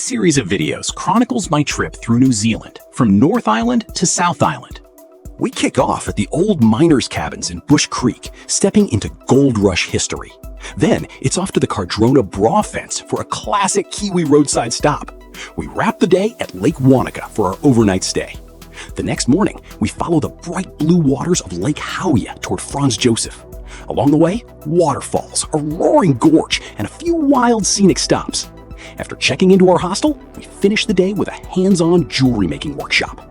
series of videos chronicles my trip through New Zealand, from North Island to South Island. We kick off at the old miners' cabins in Bush Creek, stepping into gold rush history. Then it's off to the Cardrona Bra Fence for a classic Kiwi roadside stop. We wrap the day at Lake Wānaka for our overnight stay. The next morning, we follow the bright blue waters of Lake Hawea toward Franz Josef. Along the way, waterfalls, a roaring gorge, and a few wild scenic stops. After checking into our hostel, we finish the day with a hands-on jewelry-making workshop.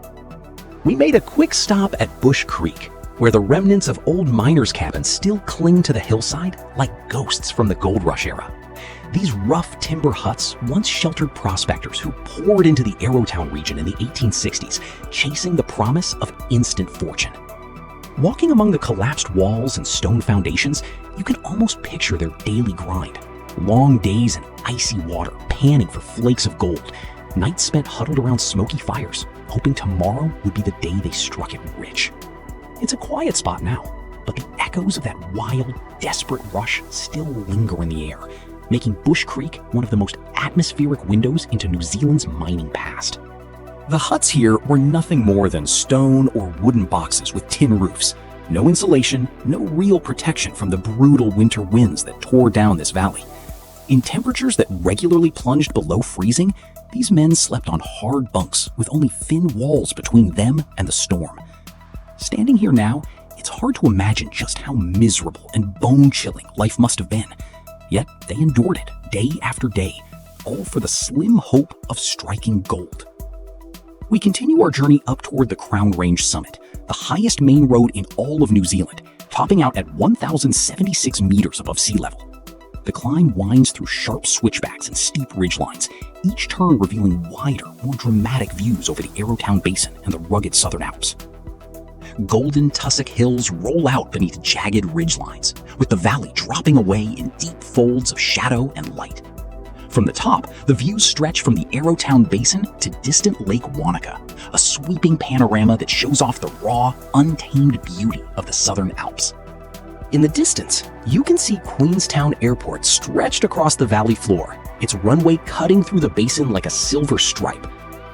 We made a quick stop at Bush Creek, where the remnants of old miners' cabins still cling to the hillside like ghosts from the gold rush era. These rough timber huts once sheltered prospectors who poured into the Arrowtown region in the 1860s, chasing the promise of instant fortune. Walking among the collapsed walls and stone foundations, you can almost picture their daily grind. Long days in icy water, panning for flakes of gold. Nights spent huddled around smoky fires, hoping tomorrow would be the day they struck it rich. It's a quiet spot now, but the echoes of that wild, desperate rush still linger in the air, making Bush Creek one of the most atmospheric windows into New Zealand's mining past. The huts here were nothing more than stone or wooden boxes with tin roofs. No insulation, no real protection from the brutal winter winds that tore down this valley. In temperatures that regularly plunged below freezing, these men slept on hard bunks with only thin walls between them and the storm. Standing here now, it's hard to imagine just how miserable and bone-chilling life must have been. Yet they endured it day after day, all for the slim hope of striking gold. We continue our journey up toward the Crown Range summit, the highest main road in all of New Zealand, topping out at 1,076 meters above sea level. The climb winds through sharp switchbacks and steep ridgelines, each turn revealing wider, more dramatic views over the Arrowtown Basin and the rugged Southern Alps. Golden tussock hills roll out beneath jagged ridgelines, with the valley dropping away in deep folds of shadow and light. From the top, the views stretch from the Arrowtown Basin to distant Lake Wānaka, a sweeping panorama that shows off the raw, untamed beauty of the Southern Alps. In the distance, you can see Queenstown Airport stretched across the valley floor, its runway cutting through the basin like a silver stripe.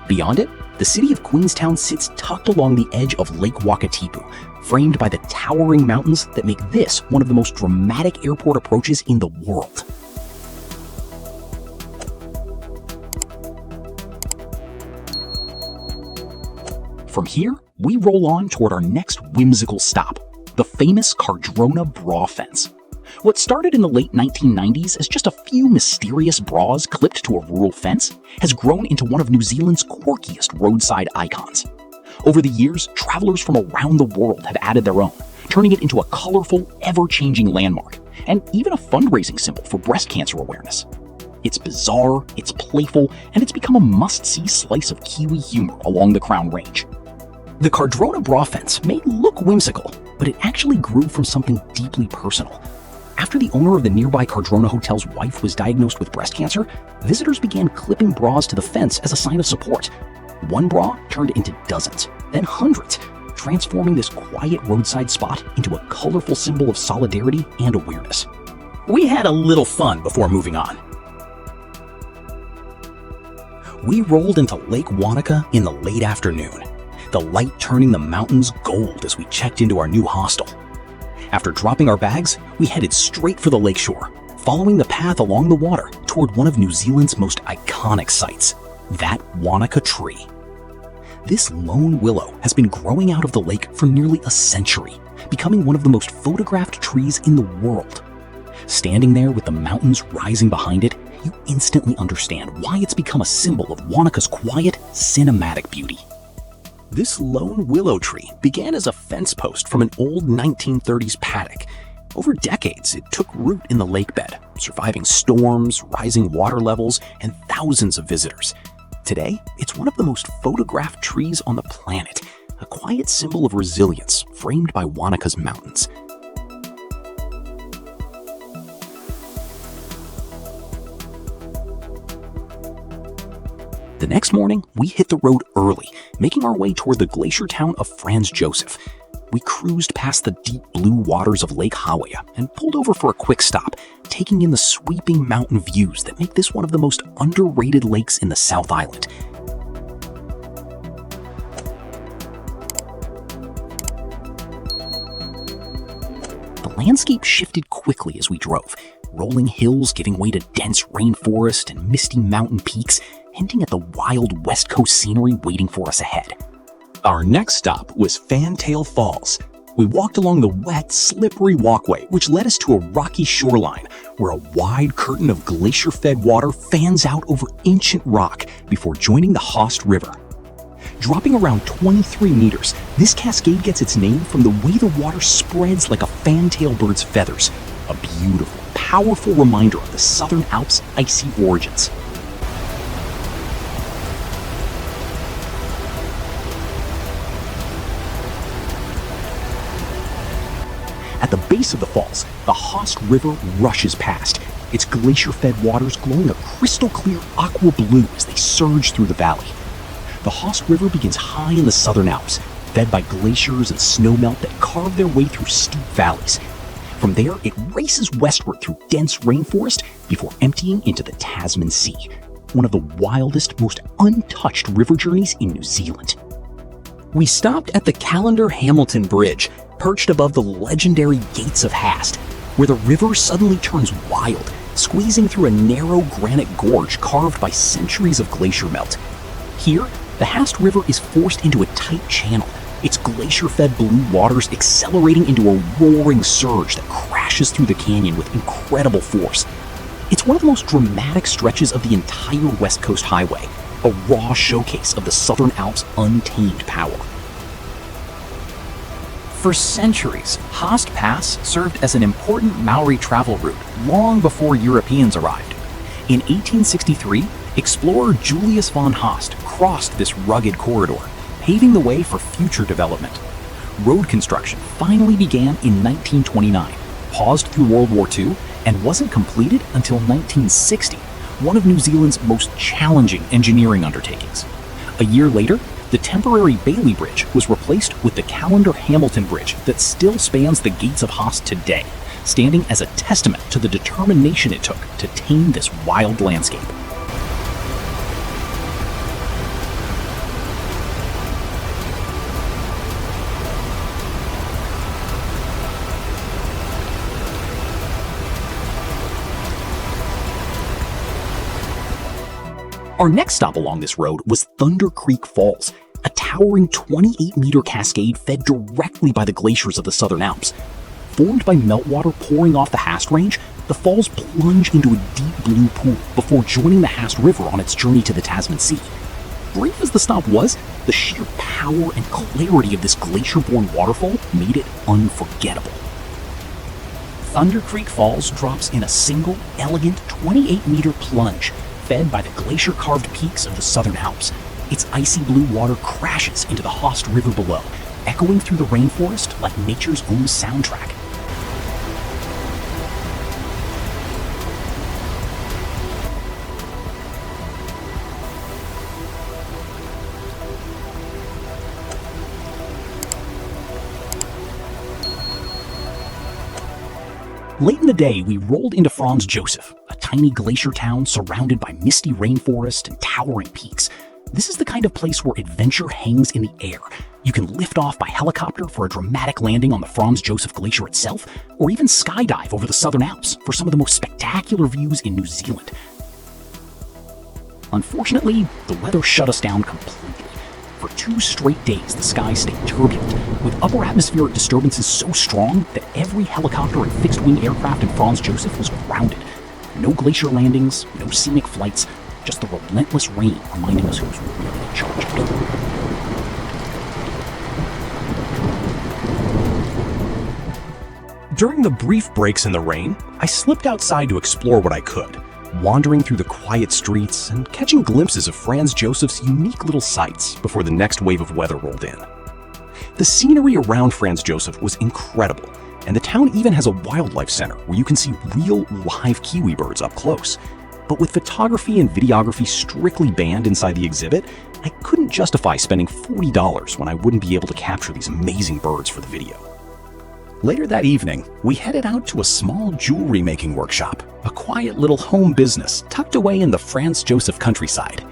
Beyond it, the city of Queenstown sits tucked along the edge of Lake Wakatipu, framed by the towering mountains that make this one of the most dramatic airport approaches in the world. From here, we roll on toward our next whimsical stop, the famous Cardrona Bra Fence. What started in the late 1990s as just a few mysterious bras clipped to a rural fence has grown into one of New Zealand's quirkiest roadside icons. Over the years, travelers from around the world have added their own, turning it into a colorful, ever-changing landmark, and even a fundraising symbol for breast cancer awareness. It's bizarre, it's playful, and it's become a must-see slice of Kiwi humor along the Crown Range. The Cardrona Bra Fence may look whimsical, but it actually grew from something deeply personal. After the owner of the nearby Cardrona Hotel's wife was diagnosed with breast cancer, visitors began clipping bras to the fence as a sign of support. One bra turned into dozens, then hundreds, transforming this quiet roadside spot into a colorful symbol of solidarity and awareness. We had a little fun before moving on. We rolled into Lake Wānaka in the late afternoon, the light turning the mountains gold as we checked into our new hostel. After dropping our bags, we headed straight for the lakeshore, following the path along the water toward one of New Zealand's most iconic sites, that Wānaka tree. This lone willow has been growing out of the lake for nearly a century, becoming one of the most photographed trees in the world. Standing there with the mountains rising behind it, you instantly understand why it's become a symbol of Wānaka's quiet, cinematic beauty. This lone willow tree began as a fence post from an old 1930s paddock. Over decades, it took root in the lake bed, surviving storms, rising water levels, and thousands of visitors. Today, it's one of the most photographed trees on the planet, a quiet symbol of resilience framed by Wānaka's mountains. The next morning, we hit the road early, making our way toward the glacier town of Franz Josef. We cruised past the deep blue waters of Lake Hawea and pulled over for a quick stop, taking in the sweeping mountain views that make this one of the most underrated lakes in the South Island. The landscape shifted quickly as we drove, rolling hills giving way to dense rainforest and misty mountain peaks, hinting at the wild West Coast scenery waiting for us ahead. Our next stop was Fantail Falls. We walked along the wet, slippery walkway, which led us to a rocky shoreline where a wide curtain of glacier-fed water fans out over ancient rock before joining the Haast River. Dropping around 23 meters, this cascade gets its name from the way the water spreads like a fantail bird's feathers, a beautiful, powerful reminder of the Southern Alps' icy origins. At the base of the falls, the Haast River rushes past, its glacier-fed waters glowing a crystal-clear aqua blue as they surge through the valley. The Haast River begins high in the Southern Alps, fed by glaciers and snowmelt that carve their way through steep valleys. From there, it races westward through dense rainforest before emptying into the Tasman Sea, one of the wildest, most untouched river journeys in New Zealand. We stopped at the Callender-Hamilton Bridge, perched above the legendary Gates of Haast, where the river suddenly turns wild, squeezing through a narrow granite gorge carved by centuries of glacier melt. Here, the Haast River is forced into a tight channel, its glacier-fed blue waters accelerating into a roaring surge that crashes through the canyon with incredible force. It's one of the most dramatic stretches of the entire West Coast Highway, a raw showcase of the Southern Alps' untamed power. For centuries, Haast Pass served as an important Maori travel route long before Europeans arrived. In 1863, explorer Julius von Haast crossed this rugged corridor, paving the way for future development. Road construction finally began in 1929, paused through World War II, and wasn't completed until 1960, one of New Zealand's most challenging engineering undertakings. A year later, the temporary Bailey Bridge was replaced with the Callender-Hamilton Bridge that still spans the Gates of Haast today, standing as a testament to the determination it took to tame this wild landscape. Our next stop along this road was Thunder Creek Falls, a towering 28-meter cascade fed directly by the glaciers of the Southern Alps. Formed by meltwater pouring off the Haast Range, the falls plunge into a deep blue pool before joining the Haast River on its journey to the Tasman Sea. Brief as the stop was, the sheer power and clarity of this glacier-born waterfall made it unforgettable. Thunder Creek Falls drops in a single, elegant 28-meter plunge, fed by the glacier-carved peaks of the Southern Alps. Its icy blue water crashes into the Haast River below, echoing through the rainforest like nature's own soundtrack. Late in the day, we rolled into Franz Josef, a tiny glacier town surrounded by misty rainforest and towering peaks. This is the kind of place where adventure hangs in the air. You can lift off by helicopter for a dramatic landing on the Franz Josef Glacier itself, or even skydive over the Southern Alps for some of the most spectacular views in New Zealand. Unfortunately, the weather shut us down completely. For 2 straight days, the skies stayed turbulent, with upper atmospheric disturbances so strong that every helicopter and fixed-wing aircraft in Franz Josef was grounded. No glacier landings, no scenic flights, just the relentless rain reminding us who's really in charge of it. During the brief breaks in the rain, I slipped outside to explore what I could, wandering through the quiet streets and catching glimpses of Franz Josef's unique little sights before the next wave of weather rolled in. The scenery around Franz Josef was incredible, and the town even has a wildlife center where you can see real live kiwi birds up close. But with photography and videography strictly banned inside the exhibit, I couldn't justify spending $40 when I wouldn't be able to capture these amazing birds for the video. Later that evening, we headed out to a small jewelry making workshop, a quiet little home business tucked away in the Franz Josef countryside.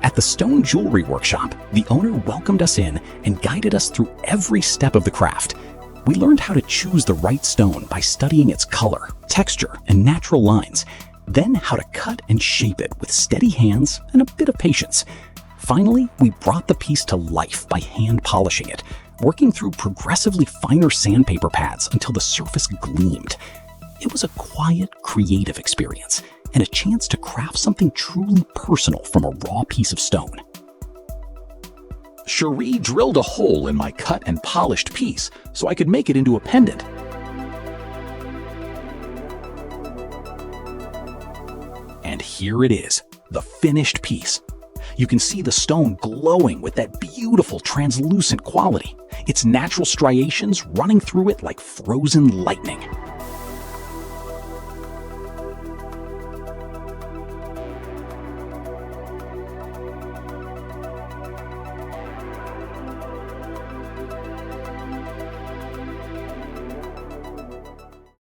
At the stone jewelry workshop, the owner welcomed us in and guided us through every step of the craft. We learned how to choose the right stone by studying its color, texture, and natural lines, then how to cut and shape it with steady hands and a bit of patience. Finally, we brought the piece to life by hand polishing it, working through progressively finer sandpaper pads until the surface gleamed. It was a quiet, creative experience and a chance to craft something truly personal from a raw piece of stone. Cherie drilled a hole in my cut and polished piece so I could make it into a pendant. And here it is, the finished piece. You can see the stone glowing with that beautiful translucent quality, its natural striations running through it like frozen lightning.